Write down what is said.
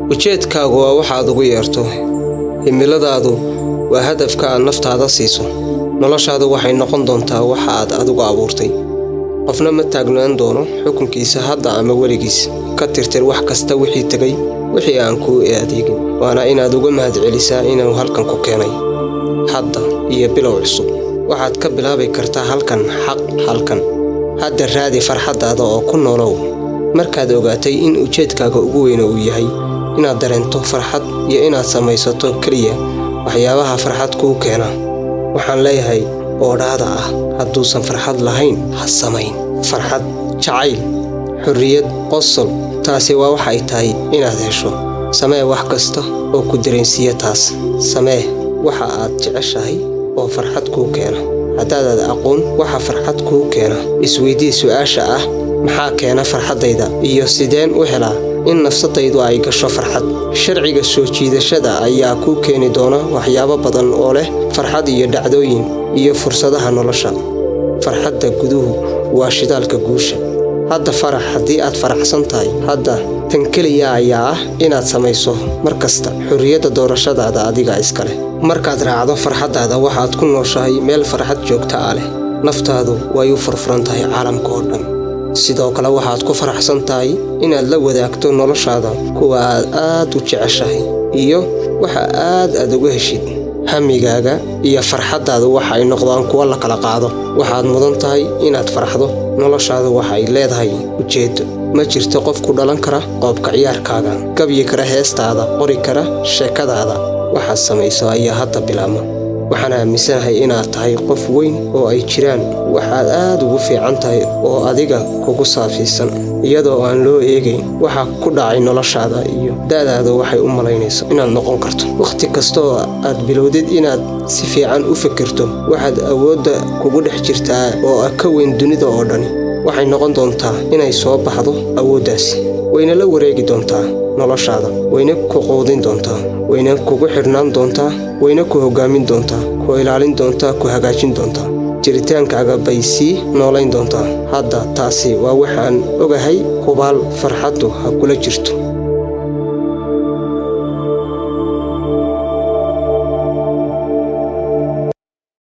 ujeedkaagu waa waxaad ugu yeerto. himiladaadu waa hadafka aad naftaada siiso. noloshaadu waxay noqon doontaa waxa aad adigu abuurtay. qofna ma taagnaan doono xukunkiisa hadda ama weligiis. ka tirtir wax kasta wixii tagay, wixii aan kuu adeegin. waana inaad uga mahadcelisaa inuu halkan ku keenay hadda iyo bilow cusub. waxaad ka bilaabi kartaa halkan. hadda raadi farxaddaada oo ku noolow. markaad ogaatay in ujeedkaaga ugu weyn uu yahay inaad dareento farxad iyo inaad samaysato keliya waxyaabaha farxad kuu keena, waxaan leeyahay oodhaada ah hadduusan farxad lahayn ha samayn. farxad, jacayl, xurriyad, qosol, taasi waa waxay tahay inaad hesho. samee wax kasta oo ku dareensiiya taas. samee waxa aad jeceshahay oo farxad kuu keena. haddaadaad aqoon waxa farxad kuu keena, isweydii su'aasha ah maxaa keena farxaddayda iyo sideen u helaa in nafsadaydu ay gasho farxad. sharciga soo jiidashada ayaa kuu keeni doona waxyaabo badan oo leh farxad iyo dhacdooyin iyo fursadaha nolosha. farxadda guduhu waa shidaalka guusha. hadda farax haddii aad faraxsan tahay. hadda tan keliya ayaa ah inaad samayso mar kasta. xurriyadda doorashadaada adiga iskale. markaad raacdo farxaddaada waxaad ku nooshahay meel farxad joogta ah leh. naftaadu way u furfuran tahay caalamka oo dhan. sidoo kale waxaad ku faraxsan tahay inaad la wadaagto noloshaada kuwa aad u jeceshahay iyo waxa aad uga heshid. hamigaaga iyo farxaddaadu waxay noqdaan kuwa la kala qaado. waxaad mudan tahay inaad farxdo. noloshaadu waxay leedahay ujeedo. ma jirto qof ku dhalan kara qoobka ciyaarkaaga, gabyi kara heestaada, qori kara sheekadaada. waxaad samayso ayaa hadda bilaabma. waxaan aaminsanahay inaad tahay qof weyn oo ay jiraan waxaad aad ugu fiican tahay oo adiga kugu saafiisan, iyadoo aan loo eegayn waxa ku dhacay noloshaada iyo da'daada waxay u malaynayso inaad noqon karto. wakhti kasta oo aad bilowdid inaad si fiican u fikirto waxaad awoodda kugu dhex jirtaa oo ka weyn dunida oo dhani. waxay noqon doontaa inay soo baxdo awooddaasi, wayna la wareegi doontaa noloshaada, wayna ku quudin doontaa, wayna kugu xidhnaan doontaa, wayna ku hoggaamin doontaa, ku ilaalin doontaa, ku hagaajin doontaa. jiritaankaaga bay sii noolayn doontaa. hadda taasi waa waxaan ogahay. hubaal farxaddu ha kula jirto.